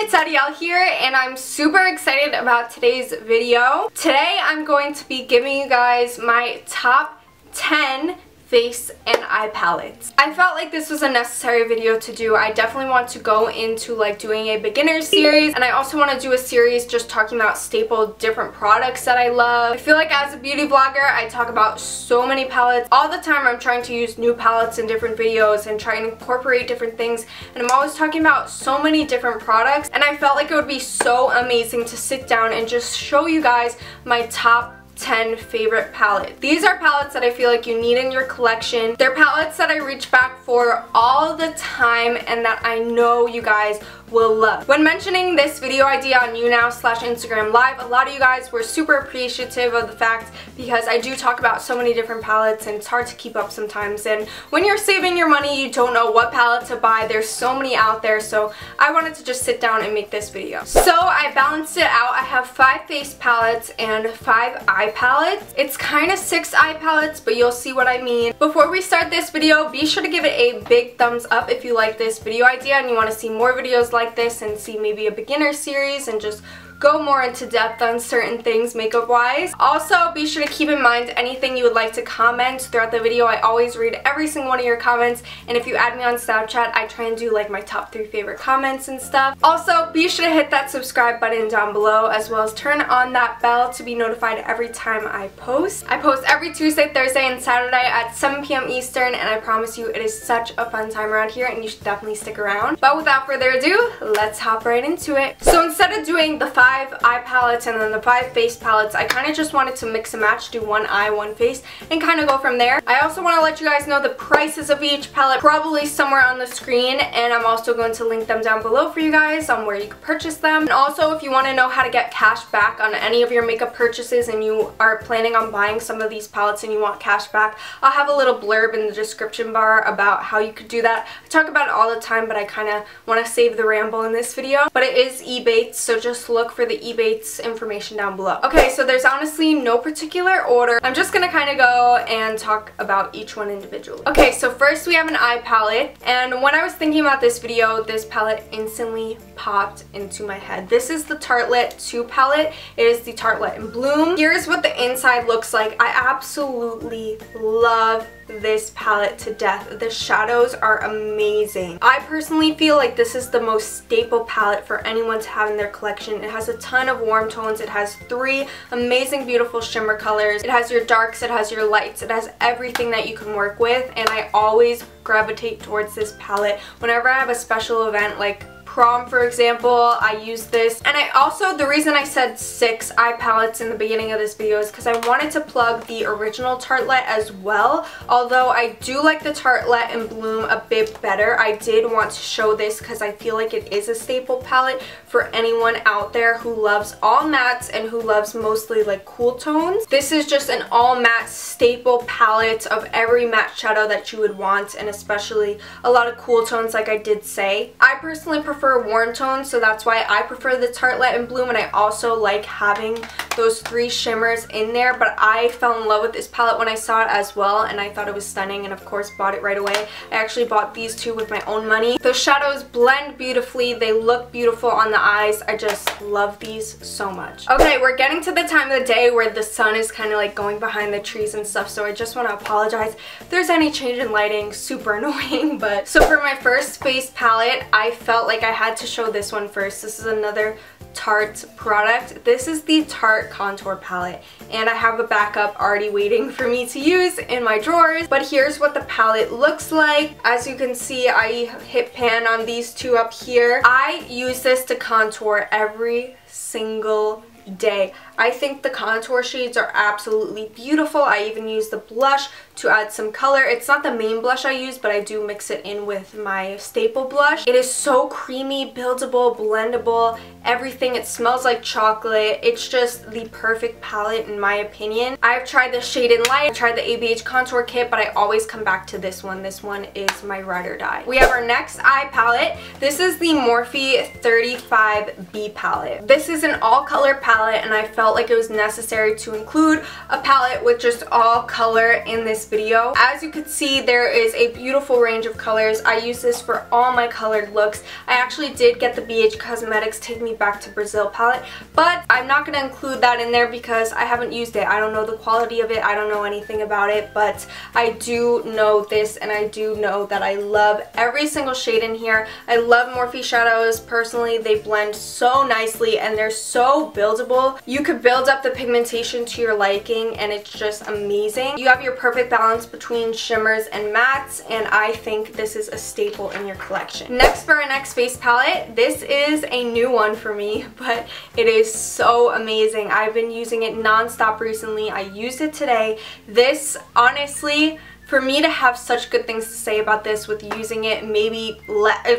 it's Adyel here, and I'm super excited about today's video. Today I'm going to be giving you guys my top 10 face and eye palettes. I felt like this was a necessary video to do. I definitely want to go into like doing a beginner series, and I also want to do a series just talking about staple different products that I love. I feel like as a beauty vlogger, I talk about so many palettes. All the time I'm trying to use new palettes in different videos and try and incorporate different things, and I'm always talking about so many different products, and I felt like it would be so amazing to sit down and just show you guys my top 10 favorite palettes. These are palettes that I feel like you need in your collection. They're palettes that I reach back for all the time and that I know you guys will love. When mentioning this video idea on YouNow/Instagram Live, a lot of you guys were super appreciative of the fact because I do talk about so many different palettes and it's hard to keep up sometimes, and when you're saving your money you don't know what palette to buy. There's so many out there, so I wanted to just sit down and make this video. So I balanced it out. I have 5 face palettes and 5 eye palettes. It's kind of 6 eye palettes, but you'll see what I mean. Before we start this video, be sure to give it a big thumbs up if you like this video idea and you want to see more videos like this and see maybe a beginner series and just go more into depth on certain things makeup wise. Also, be sure to keep in mind anything you would like to comment throughout the video. I always read every single one of your comments, and if you add me on Snapchat, I try and do like my top 3 favorite comments and stuff. Also, be sure to hit that subscribe button down below, as well as turn on that bell to be notified every time I post. I post every Tuesday, Thursday, and Saturday at 7 p.m. Eastern, and I promise you it is such a fun time around here and you should definitely stick around. But without further ado, let's hop right into it. So instead of doing the 5 eye palettes and then the 5 face palettes, I kind of just wanted to mix and match, do 1 eye, 1 face, and kind of go from there. I also want to let you guys know the prices of each palette, probably somewhere on the screen, and I'm also going to link them down below for you guys on where you can purchase them. And also, if you want to know how to get cash back on any of your makeup purchases and you are planning on buying some of these palettes and you want cash back, I'll have a little blurb in the description bar about how you could do that. I talk about it all the time, but I kind of want to save the ramble in this video. But it is Ebates, so just look for the Ebates information down below. Okay, so there's honestly no particular order. I'm just gonna kind of go and talk about each one individually. Okay, so first we have an eye palette, and when I was thinking about this video, this palette instantly popped into my head. This is the Tartelette 2 palette. It is the Tartelette in Bloom. Here's what the inside looks like. I absolutely love this palette to death. The shadows are amazing. I personally feel like this is the most staple palette for anyone to have in their collection. It has a ton of warm tones. It has 3 amazing beautiful shimmer colors. It has your darks, it has your lights, it has everything that you can work with, and I always gravitate towards this palette whenever I have a special event like prom, for example. I use this. And I also, the reason I said 6 eye palettes in the beginning of this video is because I wanted to plug the original Tartelette as well. Although I do like the Tartelette in Bloom a bit better, I did want to show this because I feel like it is a staple palette for anyone out there who loves all mattes and who loves mostly like cool tones. This is just an all matte staple palette of every matte shadow that you would want, and especially a lot of cool tones like I did say. I personally prefer warm tones, so that's why I prefer the Tartelette in Bloom, and I also like having those 3 shimmers in there. But I fell in love with this palette when I saw it as well, and I thought it was stunning, and of course bought it right away. I actually bought these 2 with my own money. The shadows blend beautifully, they look beautiful on the eyes. I just love these so much. Okay, we're getting to the time of the day where the sun is kind of like going behind the trees and stuff, so I just want to apologize if there's any change in lighting. Super annoying. But so for my first face palette, I felt like I had to show this one first. This is another Tarte product. This is the Tarte Contour Palette, and I have a backup already waiting for me to use in my drawers. But here's what the palette looks like. As you can see, I hit pan on these 2 up here. I use this to contour every single day. I think the contour shades are absolutely beautiful. I even use the blush to add some color. It's not the main blush I use, but I do mix it in with my staple blush. It is so creamy, buildable, blendable, everything. It smells like chocolate. It's just the perfect palette in my opinion. I've tried the Shade and Light, I've tried the ABH contour kit, but I always come back to this one. This one is my ride or die. We have our next eye palette. This is the Morphe 35B palette. This is an all color palette, and I felt felt like it was necessary to include a palette with just all color in this video. As you can see, there is a beautiful range of colors. I use this for all my colored looks. I actually did get the BH Cosmetics Take Me Back to Brazil palette, but I'm not going to include that in there because I haven't used it. I don't know the quality of it. I don't know anything about it, but I do know this, and I do know that I love every single shade in here. I love Morphe shadows. Personally, they blend so nicely and they're so buildable. You could build up the pigmentation to your liking and it's just amazing. You have your perfect balance between shimmers and mattes, and I think this is a staple in your collection. Next, for our next face palette, this is a new one for me, but it is so amazing. I've been using it non-stop recently. I used it today. This, honestly, for me to have such good things to say about this with using it maybe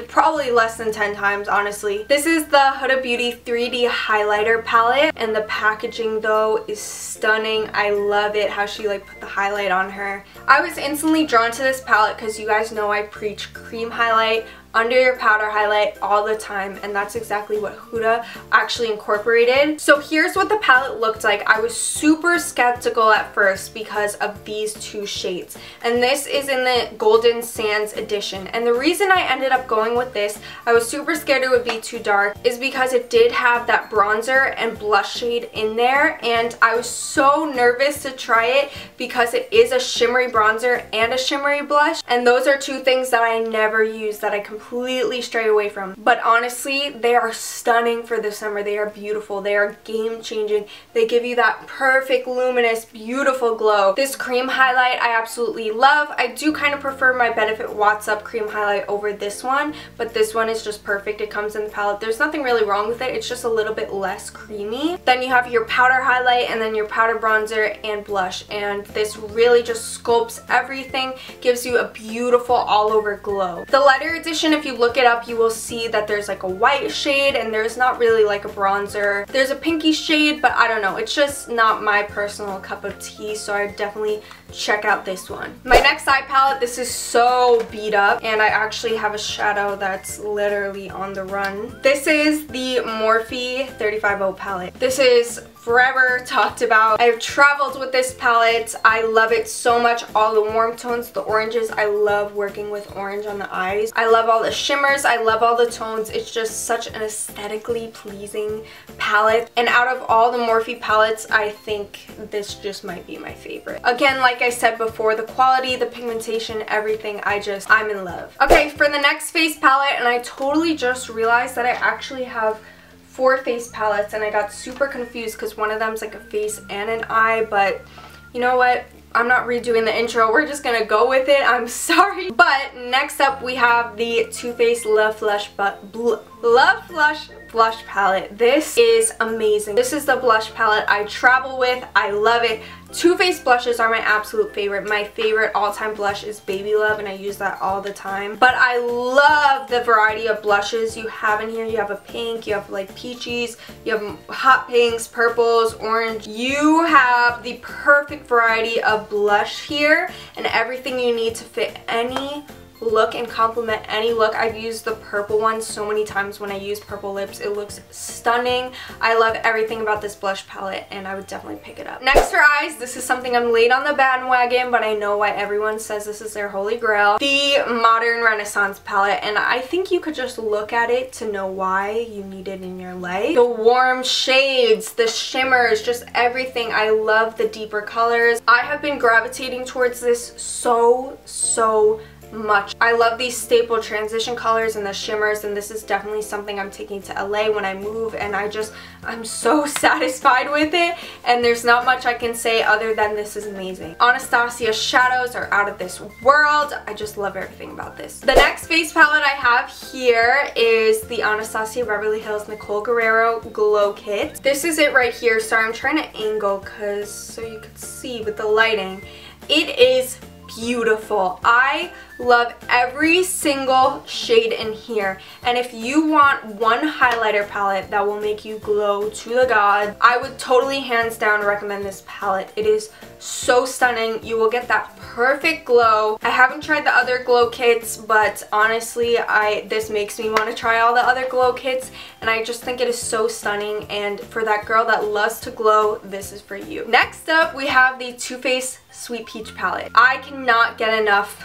probably less than 10 times, honestly. This is the Huda Beauty 3D highlighter palette, and the packaging though is stunning. I love it how she like put the highlight on her. I was instantly drawn to this palette because you guys know I preach cream highlight under your powder highlight all the time, and that's exactly what Huda actually incorporated. So here's what the palette looked like. I was super skeptical at first because of these two shades, and this is in the Golden Sands edition. And the reason I ended up going with this, I was super scared it would be too dark, is because it did have that bronzer and blush shade in there, and I was so nervous to try it because it is a shimmery bronzer and a shimmery blush, and those are two things that I never use, that I completely stray away from. But honestly, they are stunning for the summer. They are beautiful. They are game changing. They give you that perfect, luminous, beautiful glow. This cream highlight I absolutely love. I do kind of prefer my Benefit Watts Up cream highlight over this one, but this one is just perfect. It comes in the palette. There's nothing really wrong with it. It's just a little bit less creamy. Then you have your powder highlight and then your powder bronzer and blush, and this really just sculpts everything, gives you a beautiful all over glow. The lighter edition, if you look it up, you will see that there's like a white shade and there's not really like a bronzer. There's a pinky shade, but I don't know. It's just not my personal cup of tea, so I definitely check out this one. My next eye palette, this is so beat up, and I actually have a shadow that's literally on the run. This is the Morphe 350 palette. This is forever talked about. I've traveled with this palette. I love it so much. All the warm tones, the oranges. I love working with orange on the eyes. I love all the shimmers. I love all the tones. It's just such an aesthetically pleasing palette. And out of all the Morphe palettes, I think this just might be my favorite. Again, like I said before, the quality, the pigmentation, everything, I'm in love. Okay, for the next face palette, and I totally just realized that I actually have 4 face palettes, and I got super confused because one of them's like a face and an eye, but you know what? I'm not redoing the intro. We're just gonna go with it. I'm sorry. But next up we have the Too Faced Love Flush blush palette. This is amazing. This is the blush palette I travel with. I love it. Too Faced blushes are my absolute favorite. My favorite all-time blush is Baby Love, and I use that all the time. But I love the variety of blushes you have in here. You have a pink, you have like peaches, you have hot pinks, purples, orange. You have the perfect variety of blush here, and everything you need to fit any look and complement any look. I've used the purple one so many times when I use purple lips. It looks stunning. I love everything about this blush palette, and I would definitely pick it up. Next, for eyes, this is something I'm late on the bandwagon, but I know why everyone says this is their holy grail. The Modern Renaissance palette, and I think you could just look at it to know why you need it in your life. The warm shades, the shimmers, just everything. I love the deeper colors. I have been gravitating towards this so much. I love these staple transition colors and the shimmers, and this is definitely something I'm taking to LA when I move, and I'm so satisfied with it, and there's not much I can say other than this is amazing. Anastasia shadows are out of this world. I just love everything about this. The next face palette I have here is the Anastasia Beverly Hills Nicole Guerrero Glow Kit. This is it right here. Sorry, I'm trying to angle so you can see with the lighting. It is beautiful. I love every single shade in here. And if you want one highlighter palette that will make you glow to the gods, I would totally hands down recommend this palette. It is so stunning. You will get that perfect glow. I haven't tried the other glow kits, but honestly, this makes me want to try all the other glow kits, and I just think it is so stunning, and for that girl that loves to glow, this is for you. Next up, we have the Too Faced Sweet Peach palette. I cannot get enough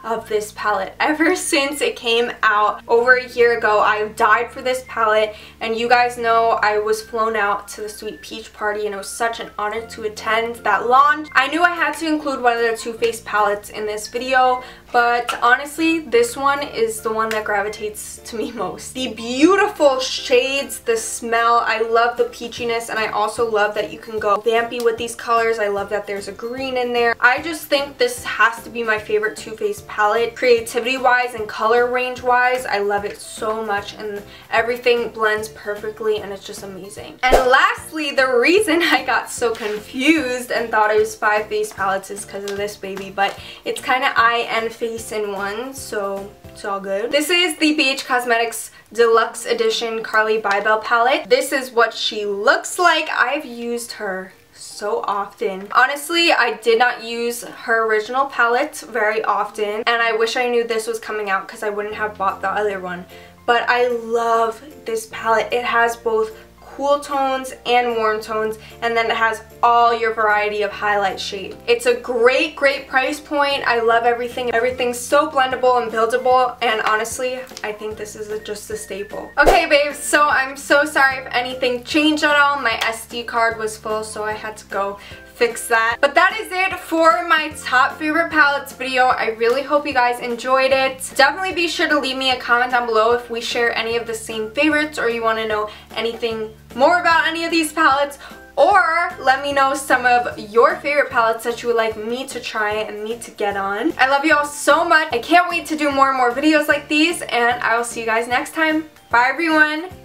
of this palette. Ever since it came out over a year ago, I died for this palette, and you guys know I was flown out to the Sweet Peach party, and it was such an honor to attend that launch. I knew I had to include one of the Too Faced palettes in this video, but honestly, this one is the one that gravitates to me most. The beautiful shades, the smell, I love the peachiness, and I also love that you can go vampy with these colors. I love that there's a green in there. I just think this has to be my favorite Too Faced palette. Creativity wise and color range wise, I love it so much, and everything blends perfectly, and it's just amazing. And lastly, the reason I got so confused and thought it was 5 face palettes is because of this baby, but it's kind of eye and face in one, so it's all good. This is the BH Cosmetics Deluxe Edition Carly Bybel palette. This is what she looks like. I've used her so often. Honestly, I did not use her original palette very often, and I wish I knew this was coming out because I wouldn't have bought the other one. But I love this palette. It has both cool tones and warm tones, and then it has all your variety of highlight shade. It's a great price point. I love everything. Everything's so blendable and buildable, and honestly, I think this is just a staple. Okay, babes, so I'm so sorry if anything changed at all. My SD card was full, so I had to go fix that. But that is it for my top favorite palettes video. I really hope you guys enjoyed it. Definitely be sure to leave me a comment down below if we share any of the same favorites, or you want to know anything more about any of these palettes, or let me know some of your favorite palettes that you would like me to try and me to get on. I love you all so much. I can't wait to do more and more videos like these, and I will see you guys next time. Bye everyone!